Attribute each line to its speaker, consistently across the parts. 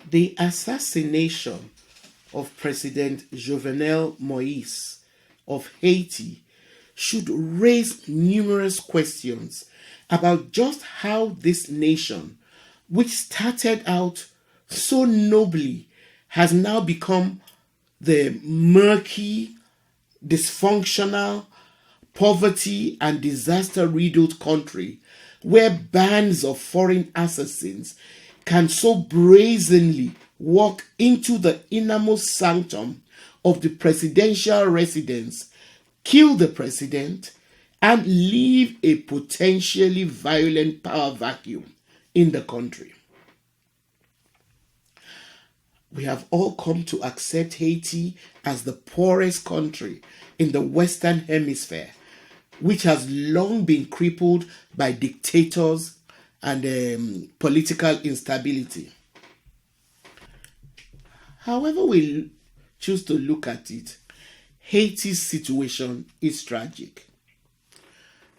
Speaker 1: The assassination of President Jovenel Moïse of Haiti should raise numerous questions about just how this nation, which started out so nobly, has now become the murky, dysfunctional, poverty and disaster-riddled country where bands of foreign assassins can so brazenly walk into the innermost sanctum of the presidential residence, kill the president, and leave a potentially violent power vacuum in the country. We have all come to accept Haiti as the poorest country in the Western Hemisphere, which has long been crippled by dictators and political instability. However we choose to look at it, Haiti's situation is tragic.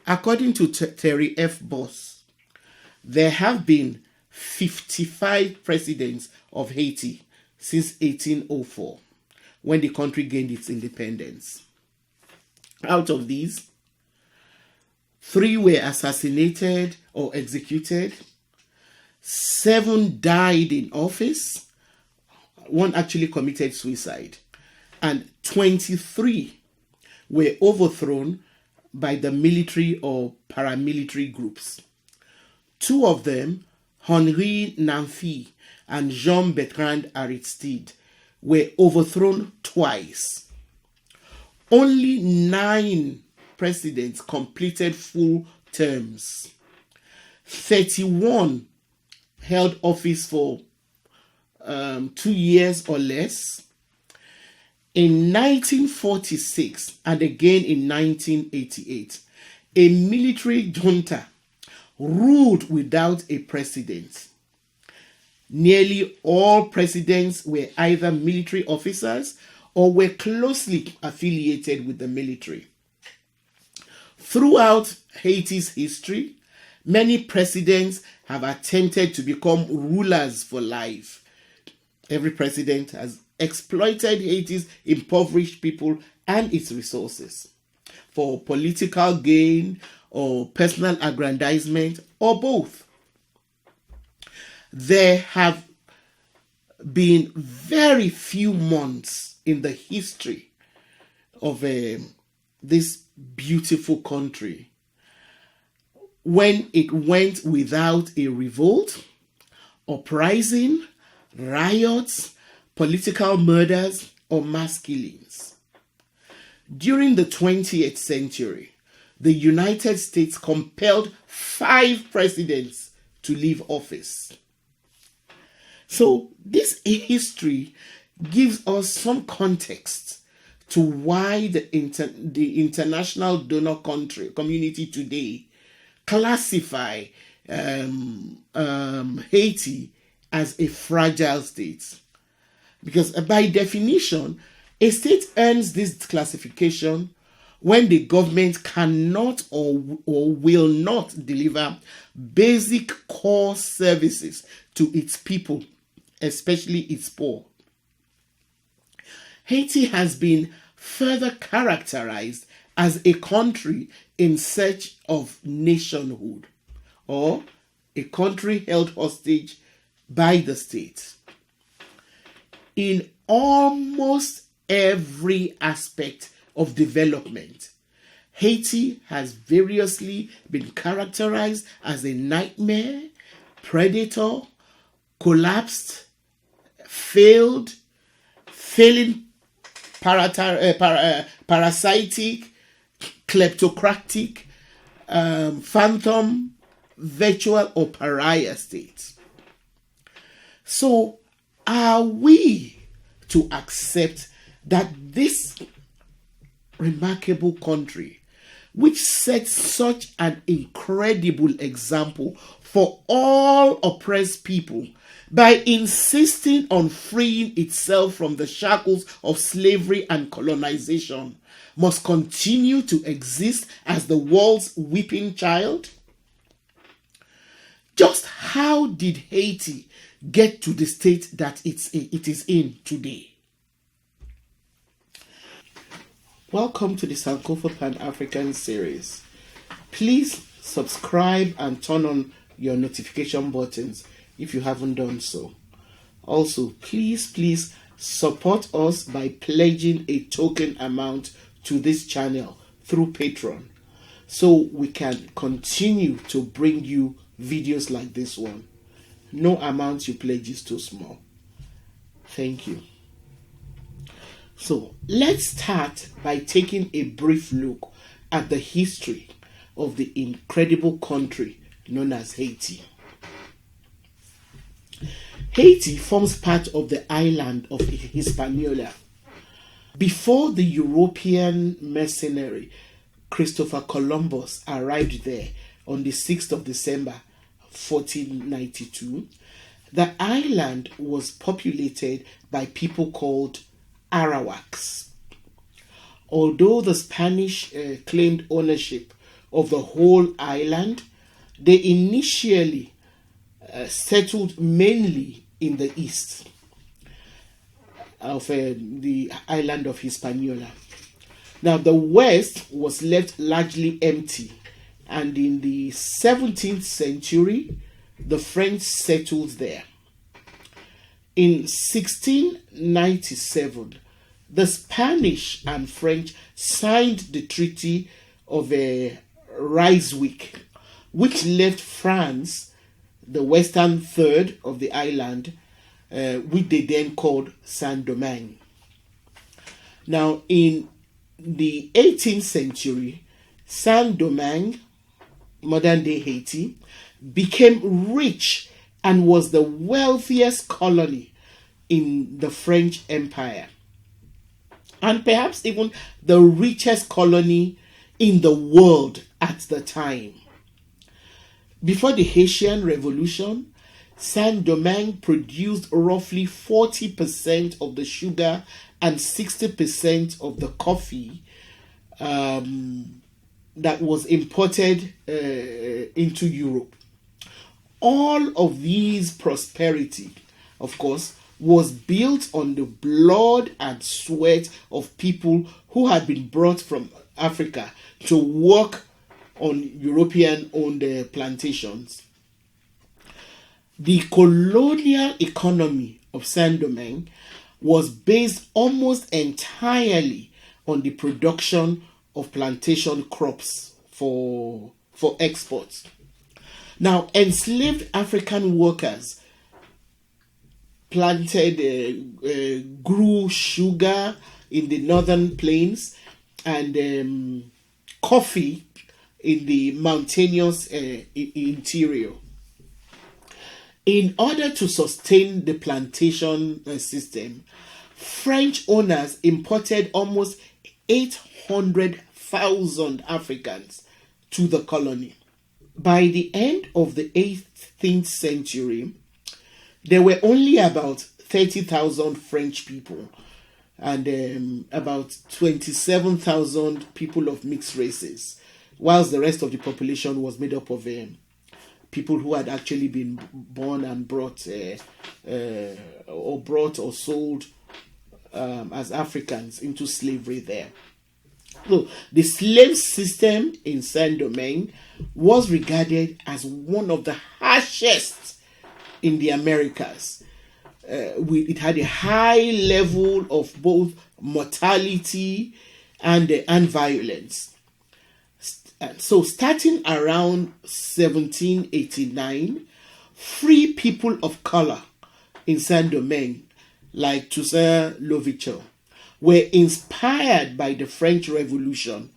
Speaker 1: According to Terry F. Boss, there have been 55 presidents of Haiti since 1804, when the country gained its independence. Out of these, 3 were assassinated or executed, 7 died in office, 1 actually committed suicide, and 23 were overthrown by the military or paramilitary groups. 2 of them, Henri Namphy and Jean-Bertrand Aristide, were overthrown twice. Only 9 presidents completed full terms. 31 held office for 2 years or less. In 1946 and again in 1988, a military junta ruled without a president. Nearly all presidents were either military officers or were closely affiliated with the military. Throughout Haiti's history, many presidents have attempted to become rulers for life. Every president has exploited Haiti's impoverished people and its resources for political gain or personal aggrandizement or both. There have been very few months in the history of this beautiful country when it went without a revolt, uprising, riots, political murders, or mass killings. During the 20th century, the United States compelled 5 presidents to leave office. So this history gives us some context to why the international donor community today classify Haiti as a fragile state. Because by definition, a state earns this classification when the government cannot or will not deliver basic core services to its people, especially its poor. Haiti has been further characterized as a country in search of nationhood, or a country held hostage by the state. In almost every aspect of development, Haiti has variously been characterized as a nightmare, predator, collapsed, failing parasitic, kleptocratic, phantom, virtual or pariah state. So, are we to accept that this remarkable country, which sets such an incredible example for all oppressed people by insisting on freeing itself from the shackles of slavery and colonization, must continue to exist as the world's weeping child? Just how did Haiti get to the state that it is in today? Welcome to the Sankofa Pan-African series. Please subscribe and turn on your notification buttons if you haven't done so. Also, please support us by pledging a token amount to this channel through Patreon, so we can continue to bring you videos like this one. No amount you pledge is too small. Thank you. So let's start by taking a brief look at the history of the incredible country known as Haiti. Haiti forms part of the island of Hispaniola. Before the European mercenary Christopher Columbus arrived there on the 6th of December 1492, the island was populated by people called Arawaks. Although the Spanish claimed ownership of the whole island, they initially settled mainly in the east of the island of Hispaniola. Now, the west was left largely empty, and in the 17th century, the French settled there. In 1697, the Spanish and French signed the Treaty of Ryswick, which left France the western third of the island, which they then called Saint-Domingue. Now, in the 18th century, Saint-Domingue, modern-day Haiti, became rich and was the wealthiest colony in the French Empire, and perhaps even the richest colony in the world at the time. Before the Haitian Revolution, Saint-Domingue produced roughly 40% of the sugar and 60% of the coffee that was imported into Europe. All of these prosperity, of course, was built on the blood and sweat of people who had been brought from Africa to work on European-owned plantations. The colonial economy of Saint-Domingue was based almost entirely on the production of plantation crops for exports. Now, enslaved African workers grew sugar in the northern plains and coffee in the mountainous interior. In order to sustain the plantation system, French owners imported almost 800,000 Africans to the colony. By the end of the 18th century, there were only about 30,000 French people and about 27,000 people of mixed races, whilst the rest of the population was made up of people who had actually been born and brought or sold as Africans into slavery there. So the slave system in Saint-Domingue was regarded as one of the harshest in the Americas. It had a high level of both mortality and violence. So starting around 1789, free people of color in Saint-Domingue, like Toussaint Louverture, were inspired by the French Revolution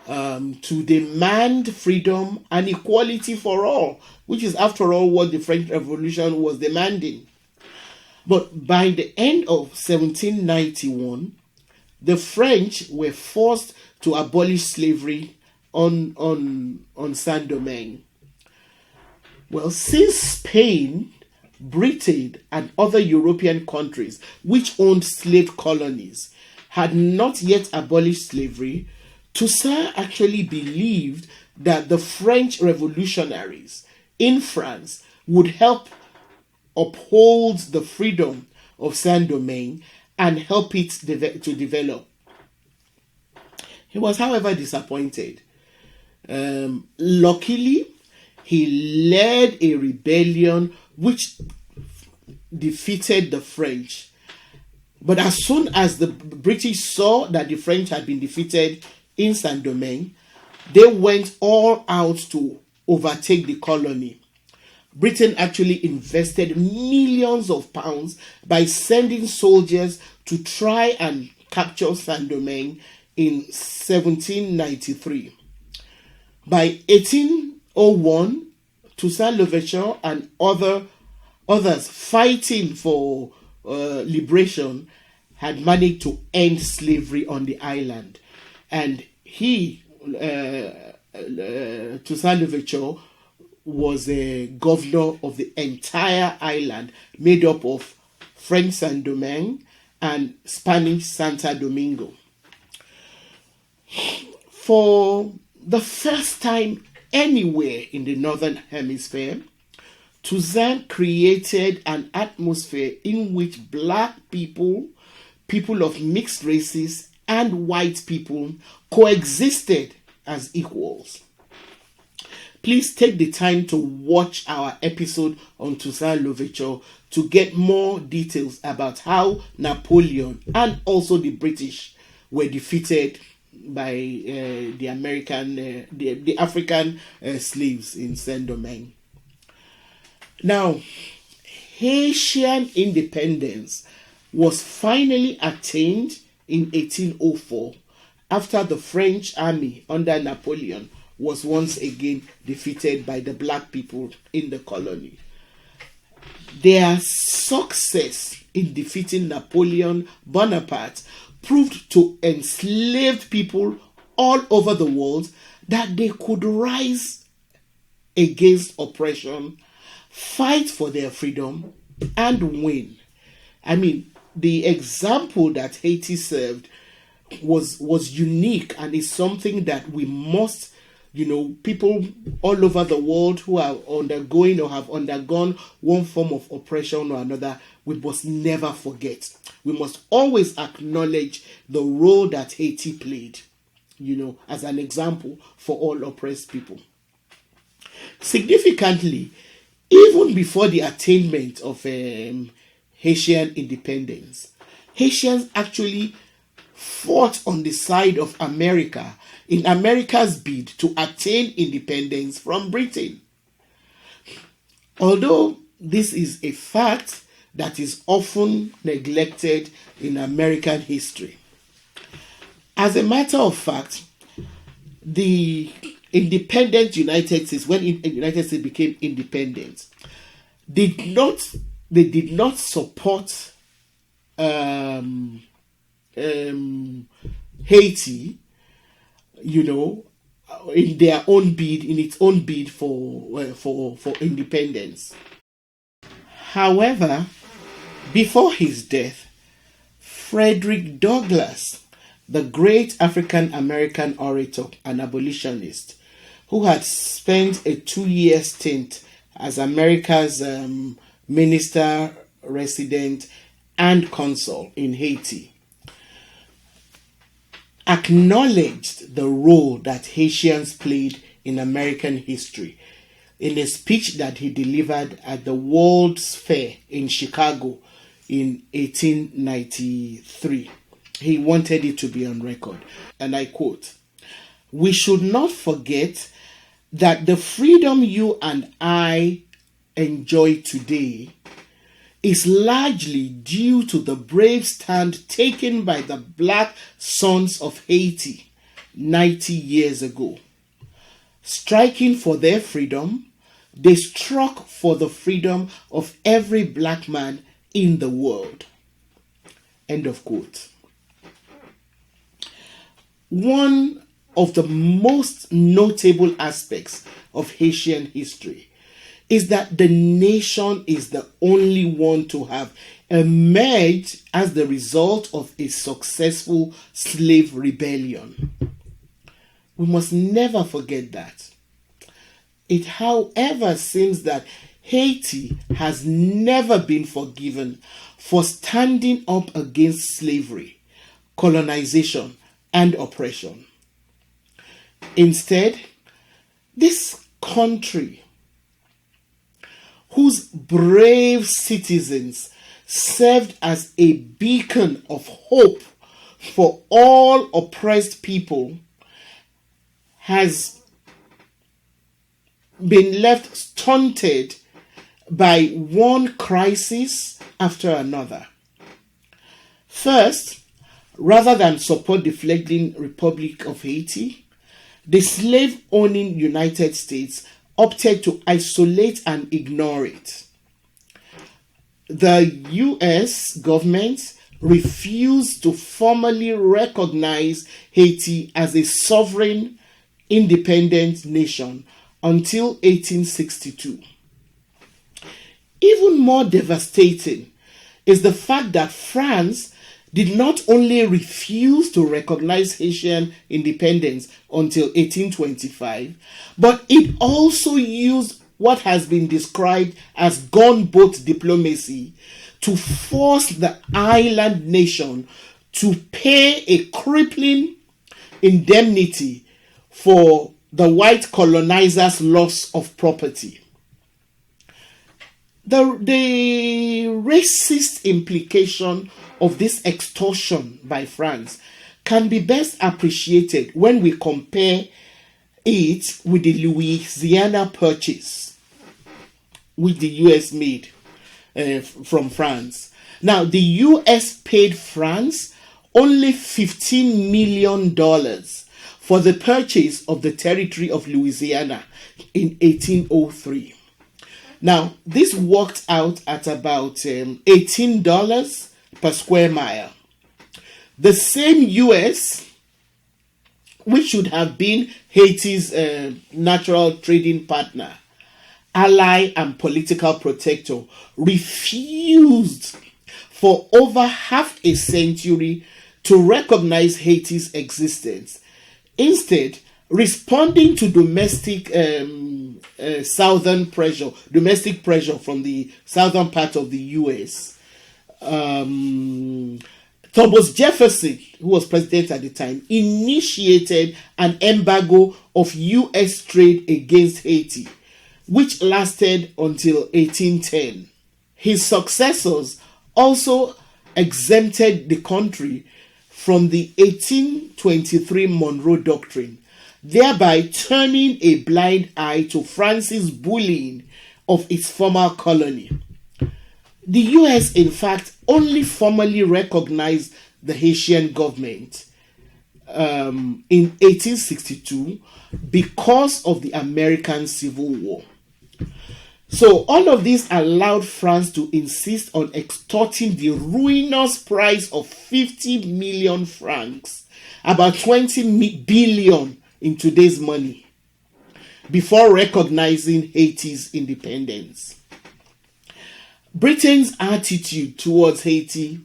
Speaker 1: to demand freedom and equality for all, which is, after all, what the French Revolution was demanding. But by the end of 1791, the French were forced to abolish slavery on Saint-Domingue. Well, since Spain, Britain, and other European countries which owned slave colonies had not yet abolished slavery, Toussaint actually believed that the French revolutionaries in France would help uphold the freedom of Saint-Domingue and help it to develop. He was, however, disappointed. Luckily, he led a rebellion which defeated the French. But as soon as the British saw that the French had been defeated in Saint-Domingue, they went all out to overtake the colony. Britain actually invested millions of pounds by sending soldiers to try and capture Saint-Domingue in 1793. By 1801, Toussaint Louverture and others fighting for liberation had managed to end slavery on the island. And he, Toussaint Louverture, was a governor of the entire island, made up of French Saint-Domingue and Spanish Santo Domingo. For the first time anywhere in the Northern Hemisphere, Toussaint created an atmosphere in which black people, people of mixed races, and white people coexisted as equals. Please take the time to watch our episode on Toussaint Louverture to get more details about how Napoleon and also the British were defeated by the African slaves in Saint-Domingue. Now, Haitian independence was finally attained in 1804 after the French army under Napoleon was once again defeated by the black people in the colony. Their success in defeating Napoleon Bonaparte proved to enslaved people all over the world that they could rise against oppression, fight for their freedom, and win. I mean, the example that Haiti served was unique and is something that we must, people all over the world who are undergoing or have undergone one form of oppression or another, we must never forget. We must always acknowledge the role that Haiti played, as an example for all oppressed people. Significantly, even before the attainment of Haitian independence, Haitians actually fought on the side of America in America's bid to attain independence from Britain. Although this is a fact that is often neglected in American history. As a matter of fact, the independent United States, when the United States became independent, they did not support Haiti, in its own bid for independence. However, before his death, Frederick Douglass, the great African American orator and abolitionist, who had spent a 2-year stint as America's minister, resident, and consul in Haiti, acknowledged the role that Haitians played in American history in a speech that he delivered at the World's Fair in Chicago in 1893. He wanted it to be on record. And I quote, "We should not forget that the freedom you and I enjoy today is largely due to the brave stand taken by the black sons of Haiti 90 years ago. Striking for their freedom, they struck for the freedom of every black man in the world." End of quote. One of the most notable aspects of Haitian history is that the nation is the only one to have emerged as the result of a successful slave rebellion. We must never forget that. It, however, seems that Haiti has never been forgiven for standing up against slavery, colonization, and oppression. Instead, this country, whose brave citizens served as a beacon of hope for all oppressed people, has been left stunted by one crisis after another. First, rather than support the fledgling Republic of Haiti, the slave-owning United States opted to isolate and ignore it. The U.S. government refused to formally recognize Haiti as a sovereign, independent nation until 1862. Even more devastating is the fact that France did not only refuse to recognize Haitian independence until 1825, but it also used what has been described as gunboat diplomacy to force the island nation to pay a crippling indemnity for the white colonizers' loss of property. The racist implication of this extortion by France can be best appreciated when we compare it with the Louisiana Purchase, which the US made from France. Now, the US paid France only $15 million for the purchase of the territory of Louisiana in 1803. Now, this worked out at about $18 per square mile. The same US, which should have been Haiti's natural trading partner, ally, and political protector, refused for over half a century to recognize Haiti's existence. Instead, responding to domestic pressure from the southern part of the U.S., Thomas Jefferson, who was president at the time, initiated an embargo of U.S. trade against Haiti, which lasted until 1810. His successors also exempted the country from the 1823 Monroe Doctrine, thereby turning a blind eye to France's bullying of its former colony. The US, in fact, only formally recognized the Haitian government in 1862 because of the American Civil War. So all of this allowed France to insist on extorting the ruinous price of 50 million francs, about 20 billion in today's money, before recognizing Haiti's independence. Britain's attitude towards Haiti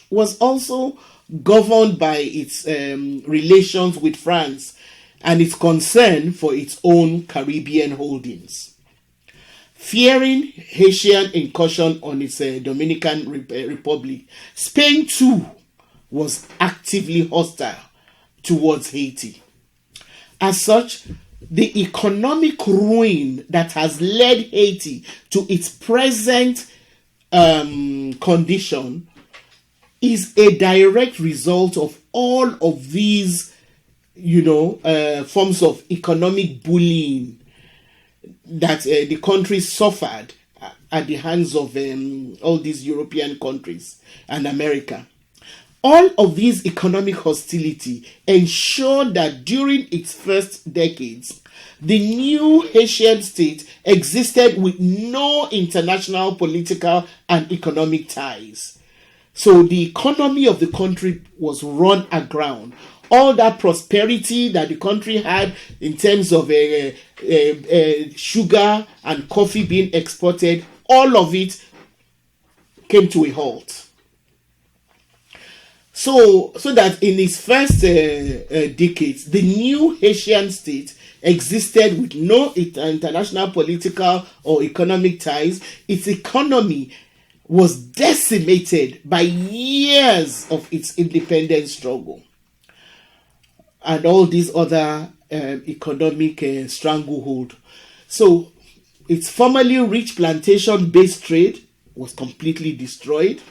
Speaker 1: was also governed by its relations with France and its concern for its own Caribbean holdings. Fearing Haitian incursion on its Dominican Republic, Spain too was actively hostile towards Haiti. As such, the economic ruin that has led Haiti to its present condition is a direct result of all of these, forms of economic bullying that the country suffered at the hands of all these European countries and America. All of these economic hostility ensured that during its first decades, the new Haitian state existed with no international political and economic ties. So the economy of the country was run aground. All that prosperity that the country had in terms of sugar and coffee being exported, all of it came to a halt. So that in its first decades, the new Haitian state existed with no international political or economic ties. Its economy was decimated by years of its independence struggle and all these other economic stranglehold. So its formerly rich plantation-based trade was completely destroyed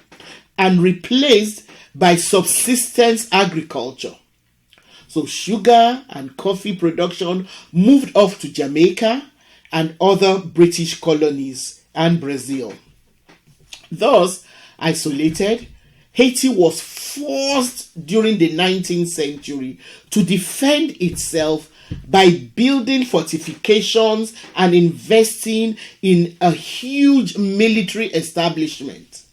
Speaker 1: and replaced by subsistence agriculture. So sugar and coffee production moved off to Jamaica and other British colonies and Brazil. Thus isolated, Haiti was forced during the 19th century to defend itself by building fortifications and investing in a huge military establishment.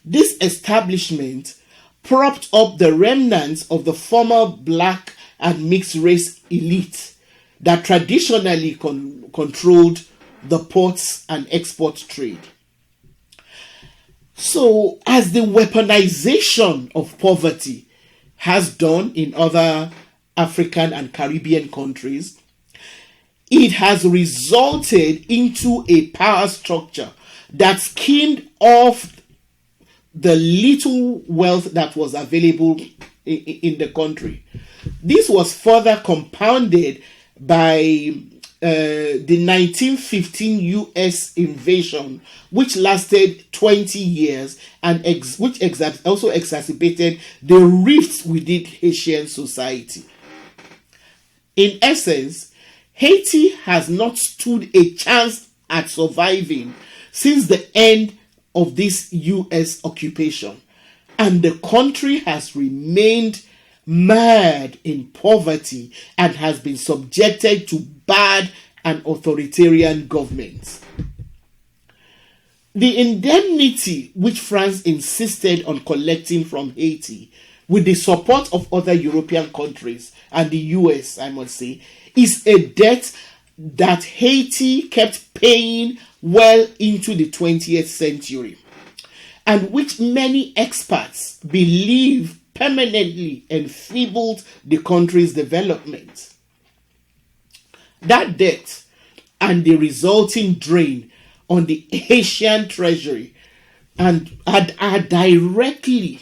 Speaker 1: This establishment propped up the remnants of the former black and mixed race elite that traditionally controlled the ports and export trade. So, as the weaponization of poverty has done in other African and Caribbean countries, it has resulted into a power structure that skimmed off the little wealth that was available in the country. This was further compounded by the 1915 U.S. invasion, which lasted 20 years and which also exacerbated the rifts within Haitian society. In essence, Haiti has not stood a chance at surviving since the end of this U.S. occupation, and the country has remained mired in poverty and has been subjected to bad and authoritarian governments. The indemnity which France insisted on collecting from Haiti, with the support of other European countries and the US, I must say, is a debt that Haiti kept paying well into the 20th century, and which many experts believe permanently enfeebled the country's development. That debt and the resulting drain on the Haitian treasury are directly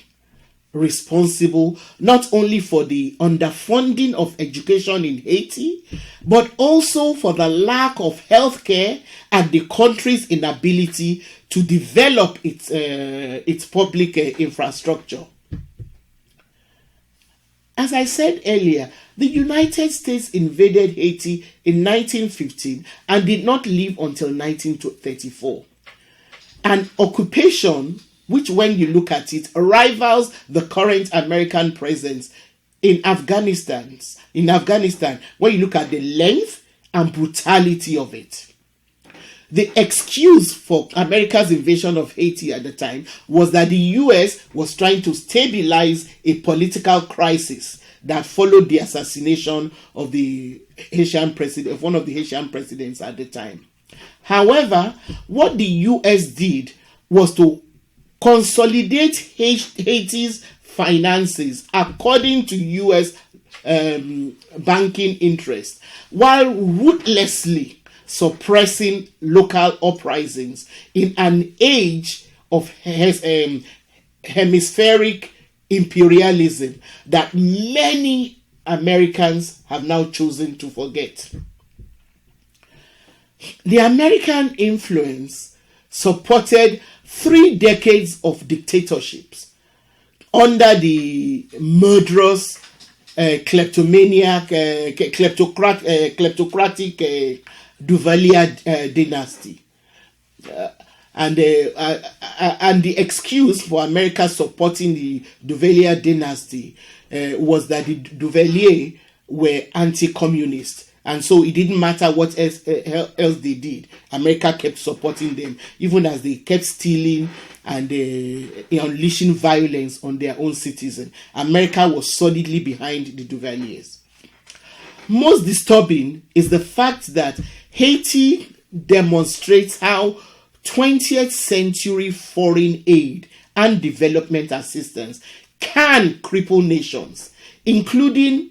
Speaker 1: responsible not only for the underfunding of education in Haiti, but also for the lack of healthcare and the country's inability to develop its public infrastructure. As I said earlier, the United States invaded Haiti in 1915 and did not leave until 1934. An occupation which, when you look at it, rivals the current American presence in Afghanistan, when you look at the length and brutality of it. The excuse for America's invasion of Haiti at the time was that the US was trying to stabilize a political crisis that followed the assassination of the Haitian president, of one of the Haitian presidents at the time. However, what the US did was to consolidate Haiti's finances according to US banking interests, while ruthlessly suppressing local uprisings in an age of hemispheric imperialism that many Americans have now chosen to forget. The American influence supported 3 decades of dictatorships under the murderous, kleptomaniac, kleptocratic Duvalier dynasty. And the excuse for America supporting the Duvalier dynasty was that the Duvalier were anti-communist. And so it didn't matter what else they did. America kept supporting them, even as they kept stealing and unleashing violence on their own citizens. America was solidly behind the Duvaliers. Most disturbing is the fact that Haiti demonstrates how 20th century foreign aid and development assistance can cripple nations, including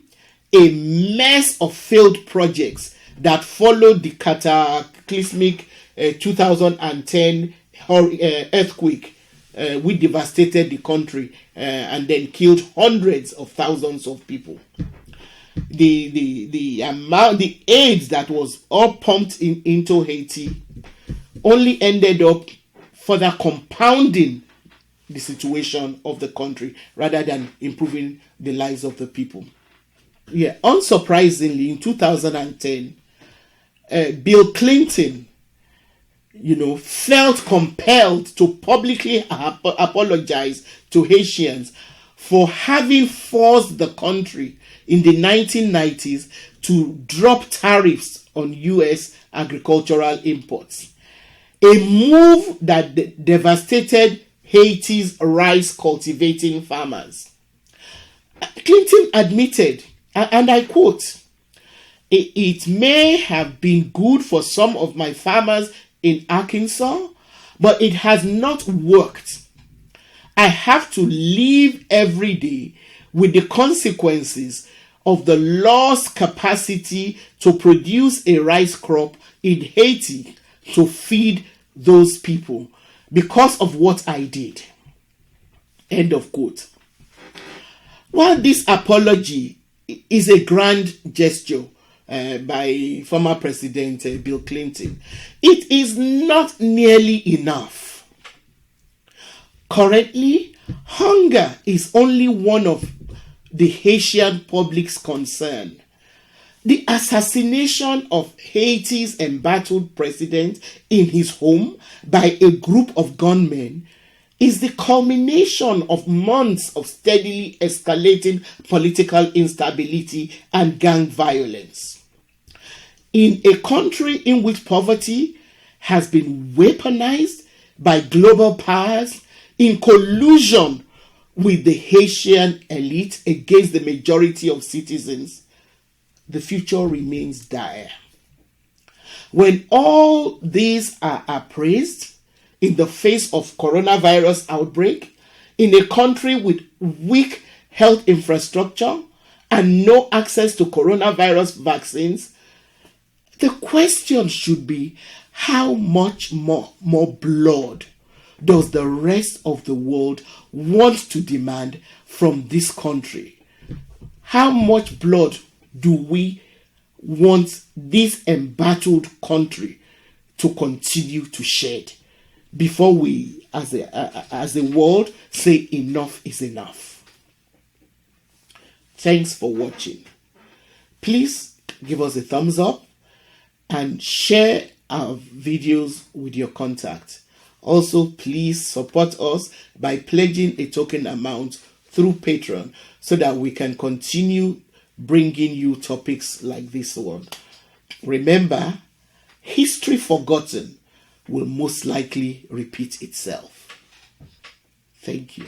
Speaker 1: a mess of failed projects that followed the cataclysmic 2010 earthquake, which devastated the country and then killed hundreds of thousands of people. The aid that was all pumped into Haiti only ended up further compounding the situation of the country rather than improving the lives of the people. Yeah, unsurprisingly, in 2010, Bill Clinton, felt compelled to publicly apologize to Haitians for having forced the country in the 1990s to drop tariffs on U.S. agricultural imports, a move that devastated Haiti's rice cultivating farmers. Clinton admitted, and I quote, "It may have been good for some of my farmers in Arkansas, but it has not worked. I have to live every day with the consequences of the lost capacity to produce a rice crop in Haiti to feed those people because of what I did." End of quote. While this apology is a grand gesture by former President Bill Clinton, it is not nearly enough. Currently, hunger is only one of the Haitian public's concern. The assassination of Haiti's embattled president in his home by a group of gunmen is the culmination of months of steadily escalating political instability and gang violence. In a country in which poverty has been weaponized by global powers in collusion with the Haitian elite against the majority of citizens, the future remains dire. When all these are appraised in the face of coronavirus outbreak, in a country with weak health infrastructure and no access to coronavirus vaccines, the question should be, how much more blood does the rest of the world want to demand from this country? How much blood do we want this embattled country to continue to shed before we, as a world, say enough is enough? Thanks for watching. Please give us a thumbs up and share our videos with your contacts. Also, please support us by pledging a token amount through Patreon so that we can continue bringing you topics like this one. Remember, history forgotten will most likely repeat itself. Thank you.